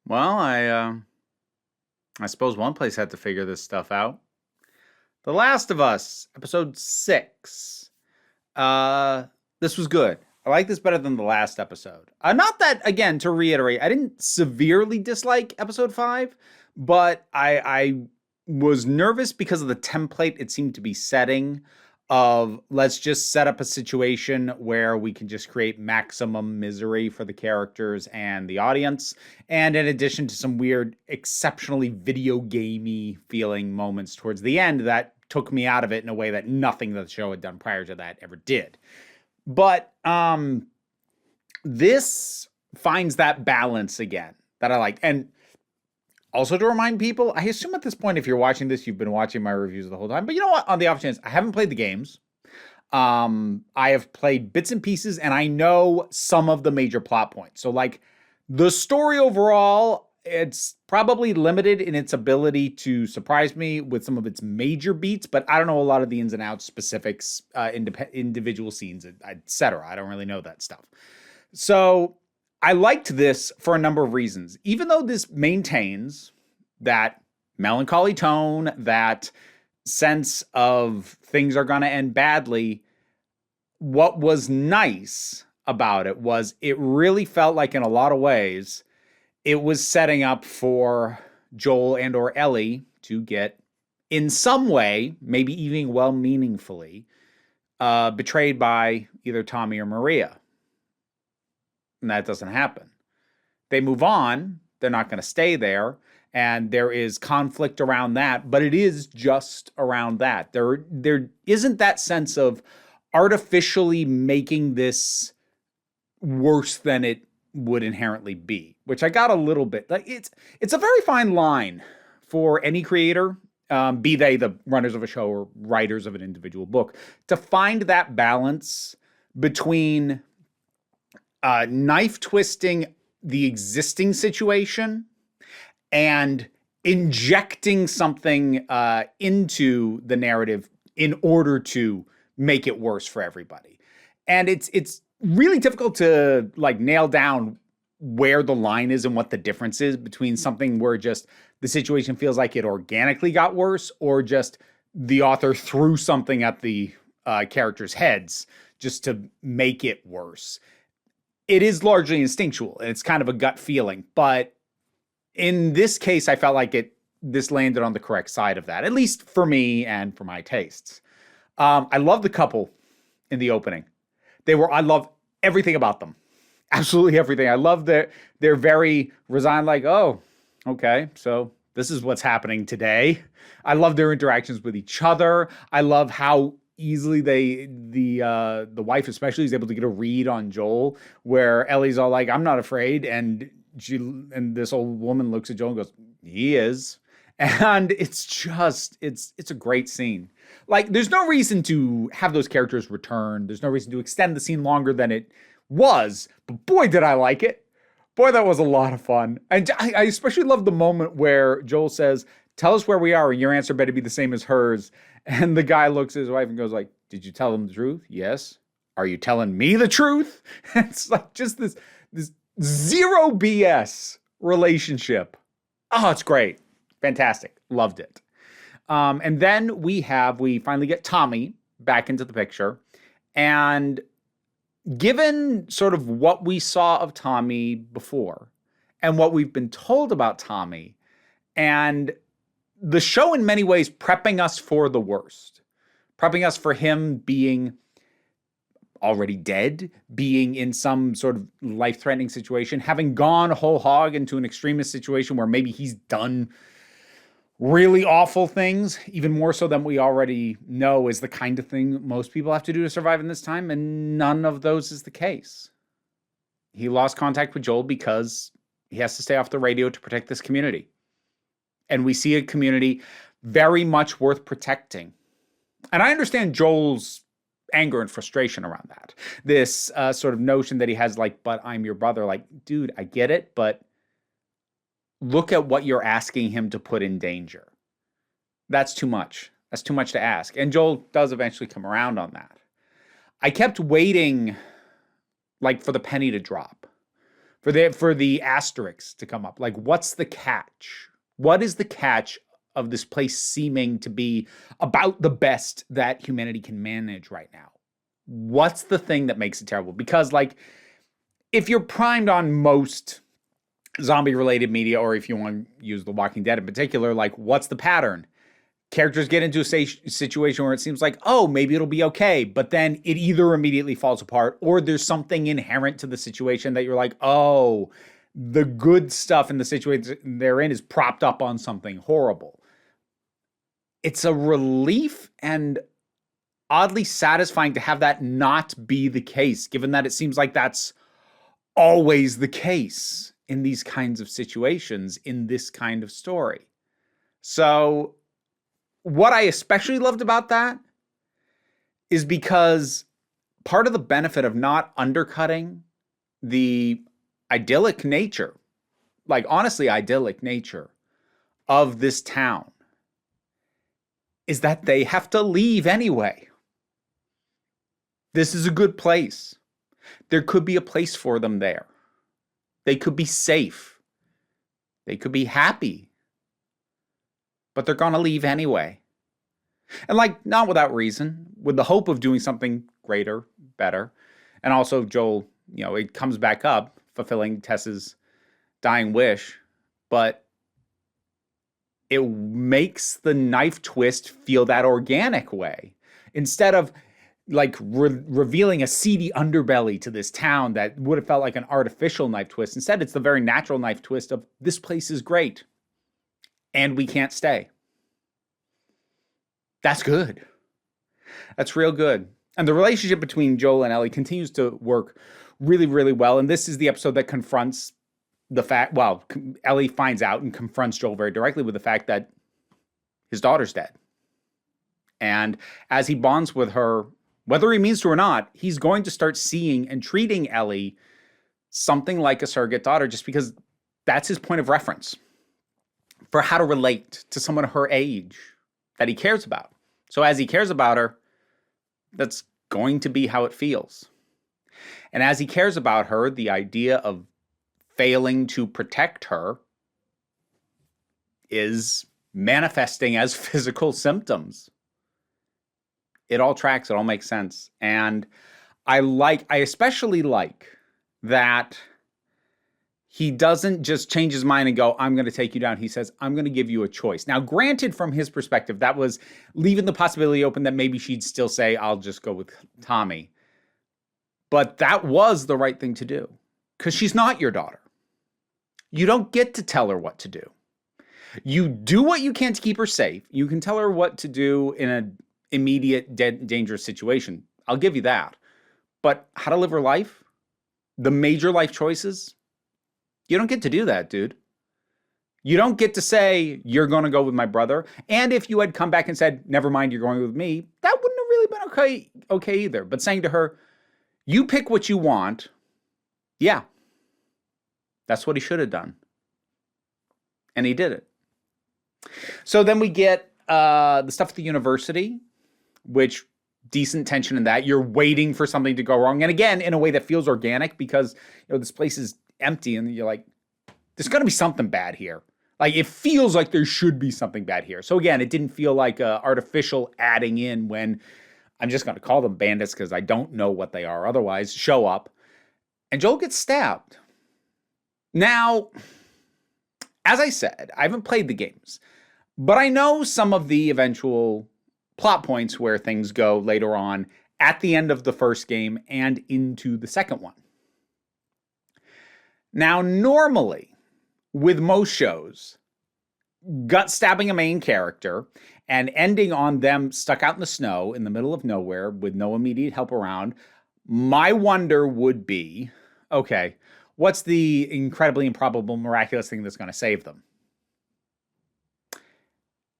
Well, I suppose one place had to figure this stuff out. The Last of Us, episode 6. Uh this was good. I like this better than the last episode. Not that, again, to reiterate, I didn't severely dislike episode 5, but I was nervous because of the template it seemed to be setting of let's just set up a situation where we can just create maximum misery for the characters and the audience. And in addition to some weird, exceptionally video gamey feeling moments towards the end that took me out of it in a way that nothing that the show had done prior to that ever did. But this finds that balance again that I like. And also to remind people, I assume at this point, if you're watching this, you've been watching my reviews the whole time. But you know what? On the off chance, I haven't played the games. I have played bits and pieces, and I know some of the major plot points. So, like, the story overall, it's probably limited in its ability to surprise me with some of its major beats, but I don't know a lot of the ins and outs, specifics, individual scenes, etc. I don't really know that stuff. So I liked this for a number of reasons. Even though this maintains that melancholy tone, that sense of things are going to end badly, what was nice about it was it really felt like, in a lot of ways, it was setting up for Joel and or Ellie to get, in some way, maybe even well-meaningfully, betrayed by either Tommy or Maria. And that doesn't happen. They move on. They're not going to stay there. And there is conflict around that, but it is just around that. There isn't that sense of artificially making this worse than it would inherently be, which I got a little bit. Like, it's a very fine line for any creator, be they the runners of a show or writers of an individual book, to find that balance between knife twisting the existing situation and injecting something into the narrative in order to make it worse for everybody. And it's really difficult to, like, nail down where the line is and what the difference is between something where just the situation feels like it organically got worse, or just the author threw something at the characters' heads just to make it worse. It is largely instinctual, and it's kind of a gut feeling. But in this case, I felt like this landed on the correct side of that, at least for me and for my tastes. I love the couple in the opening. I love everything about them. Absolutely everything. I love that they're very resigned, like, oh, okay, so this is what's happening today. I love their interactions with each other. I love how easily the wife especially is able to get a read on Joel, where Ellie's all like, I'm not afraid, and this old woman looks at Joel and goes, he is. And it's a great scene. Like, there's no reason to have those characters return. There's no reason to extend the scene longer than it was. But boy, did I like it. Boy, that was a lot of fun. And I especially love the moment where Joel says, tell us where we are, and your answer better be the same as hers. And the guy looks at his wife and goes like, did you tell them the truth? Yes. Are you telling me the truth? It's like just this zero BS relationship. Oh, it's great. Fantastic. Loved it. And then we finally get Tommy back into the picture. And given sort of what we saw of Tommy before and what we've been told about Tommy, and the show in many ways prepping us for the worst, prepping us for him being already dead, being in some sort of life-threatening situation, having gone whole hog into an extremist situation where maybe he's done really awful things, even more so than we already know is the kind of thing most people have to do to survive in this time, and none of those is the case. He lost contact with Joel because he has to stay off the radio to protect this community. And we see a community very much worth protecting. And I understand Joel's anger and frustration around that. This sort of notion that he has, like, but I'm your brother. Like, dude, I get it, but look at what you're asking him to put in danger. That's too much. That's too much to ask. And Joel does eventually come around on that. I kept waiting, like, for the penny to drop, for the asterisks to come up. Like, what's the catch? What is the catch of this place seeming to be about the best that humanity can manage right now? What's the thing that makes it terrible? Because, like, if you're primed on most zombie-related media, or if you want to use The Walking Dead in particular, like, what's the pattern? Characters get into a situation where it seems like, oh, maybe it'll be okay, but then it either immediately falls apart, or there's something inherent to the situation that you're like, oh, the good stuff in the situation they're in is propped up on something horrible. It's a relief and oddly satisfying to have that not be the case, given that it seems like that's always the case in these kinds of situations, in this kind of story. So what I especially loved about that is because part of the benefit of not undercutting the idyllic nature, like honestly idyllic nature of this town, is that they have to leave anyway. This is a good place. There could be a place for them there. They could be safe. They could be happy. But they're going to leave anyway. And like, not without reason, with the hope of doing something greater, better. And also Joel, it comes back up, fulfilling Tess's dying wish. But it makes the knife twist feel that organic way. Instead of like revealing a seedy underbelly to this town that would have felt like an artificial knife twist. Instead, it's the very natural knife twist of this place is great and we can't stay. That's good. That's real good. And the relationship between Joel and Ellie continues to work really, really well. And this is the episode that confronts the fact, Ellie finds out and confronts Joel very directly with the fact that his daughter's dead. And as he bonds with her, whether he means to or not, he's going to start seeing and treating Ellie something like a surrogate daughter, just because that's his point of reference for how to relate to someone her age that he cares about. So as he cares about her, that's going to be how it feels. And as he cares about her, the idea of failing to protect her is manifesting as physical symptoms. It all tracks, it all makes sense. And I especially like that he doesn't just change his mind and go, I'm going to take you down. He says, I'm going to give you a choice. Now, granted, from his perspective, that was leaving the possibility open that maybe she'd still say, I'll just go with Tommy. But that was the right thing to do, because she's not your daughter. You don't get to tell her what to do. You do what you can to keep her safe. You can tell her what to do in an immediate, dangerous situation. I'll give you that. But how to live her life, the major life choices, you don't get to do that, dude. You don't get to say, you're going to go with my brother. And if you had come back and said, never mind, you're going with me, that wouldn't have really been okay either. But saying to her, you pick what you want, yeah, that's what he should have done. And he did it. So then we get the stuff at the university, which decent tension in that. You're waiting for something to go wrong. And again, in a way that feels organic, because this place is empty and you're like, there's going to be something bad here. Like, it feels like there should be something bad here. So again, it didn't feel like artificial adding in when I'm just going to call them bandits because I don't know what they are. Otherwise, show up and Joel gets stabbed. Now, as I said, I haven't played the games, but I know some of the eventual plot points where things go later on at the end of the first game and into the second one. Now, normally, with most shows, gut stabbing a main character and ending on them stuck out in the snow in the middle of nowhere with no immediate help around, my wonder would be, okay, what's the incredibly improbable, miraculous thing that's going to save them?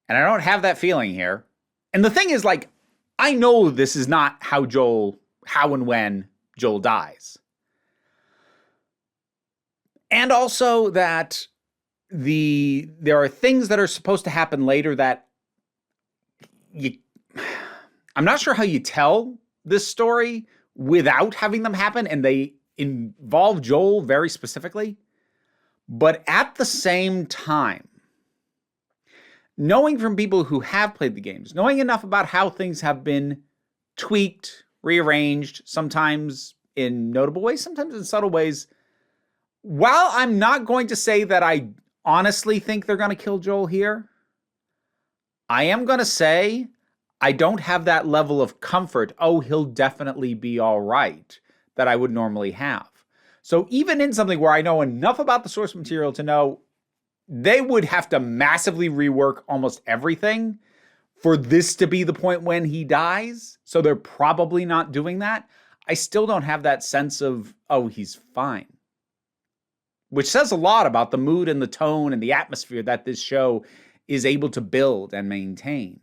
And I don't have that feeling here. And the thing is, like, I know this is not how and when Joel dies. And also that there are things that are supposed to happen later that I'm not sure how you tell this story without having them happen, and they involve Joel very specifically. But at the same time, knowing from people who have played the games, knowing enough about how things have been tweaked, rearranged, sometimes in notable ways, sometimes in subtle ways, while I'm not going to say that I honestly think they're going to kill Joel here, I am going to say I don't have that level of comfort, oh, he'll definitely be all right, that I would normally have. So even in something where I know enough about the source material to know they would have to massively rework almost everything for this to be the point when he dies, so they're probably not doing that, I still don't have that sense of, oh, he's fine. Which says a lot about the mood and the tone and the atmosphere that this show is able to build and maintain.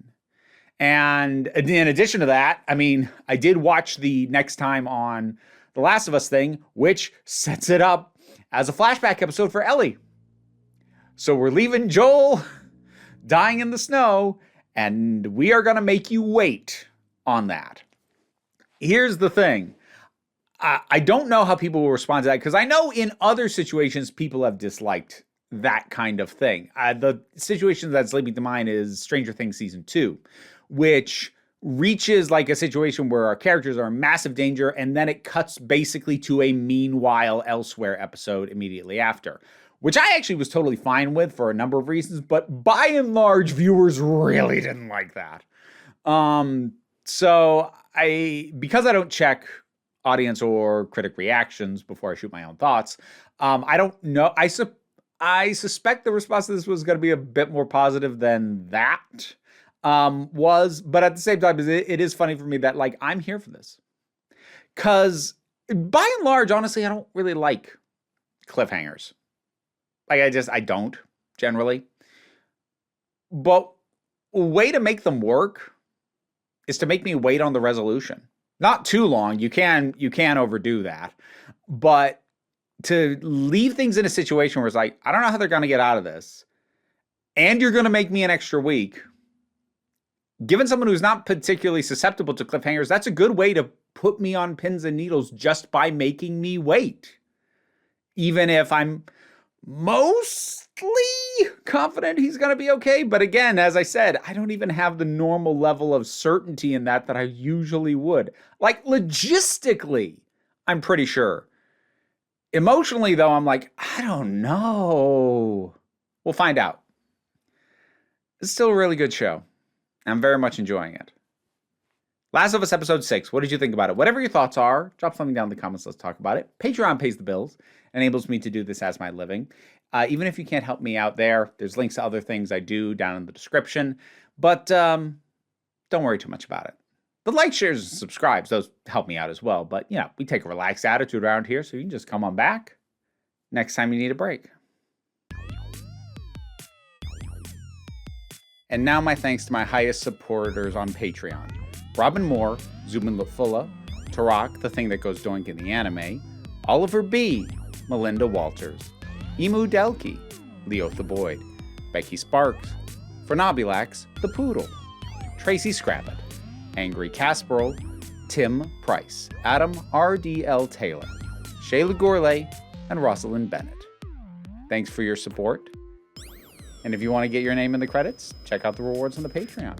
And in addition to that, I mean, I did watch the next time on The Last of Us thing, which sets it up as a flashback episode for Ellie. So we're leaving Joel dying in the snow, and we are going to make you wait on that. Here's the thing. I don't know how people will respond to that, because I know in other situations people have disliked that kind of thing. The situation that's leaping to mind is Stranger Things Season 2, which reaches like a situation where our characters are in massive danger, and then it cuts basically to a meanwhile elsewhere episode immediately after, which I actually was totally fine with for a number of reasons, but by and large, viewers really didn't like that. So because I don't check audience or critic reactions before I shoot my own thoughts, I don't know. I suspect the response to this was going to be a bit more positive than that was, but at the same time, it is funny for me that like I'm here for this, because by and large, honestly, I don't really like cliffhangers. Like I don't generally, but a way to make them work is to make me wait on the resolution. Not too long. You can overdo that, but to leave things in a situation where it's like, I don't know how they're going to get out of this, and you're going to make me an extra week. Given someone who's not particularly susceptible to cliffhangers, that's a good way to put me on pins and needles just by making me wait. Even if I'm mostly confident he's going to be okay. But again, as I said, I don't even have the normal level of certainty in that I usually would. Like logistically, I'm pretty sure. Emotionally, though, I'm like, I don't know. We'll find out. It's still a really good show. I'm very much enjoying it. Last of Us Episode 6. What did you think about it? Whatever your thoughts are, drop something down in the comments. Let's talk about it. Patreon pays the bills. Enables me to do this as my living. Even if you can't help me out there, there's links to other things I do down in the description. But don't worry too much about it. The like, shares, and subscribes, those help me out as well. But, you know, we take a relaxed attitude around here, so you can just come on back next time you need a break. And now my thanks to my highest supporters on Patreon. Robin Moore, Zubin Lafula, Tarak, The Thing That Goes Doink in the Anime, Oliver B., Melinda Walters, Emu Delkey, Leotha Boyd, Becky Sparks, Fernabulax, The Poodle, Tracy Scrabbit, Angry Casperl, Tim Price, Adam R.D.L. Taylor, Shayla Gourlay, and Rosalind Bennett. Thanks for your support. And if you want to get your name in the credits, check out the rewards on the Patreon.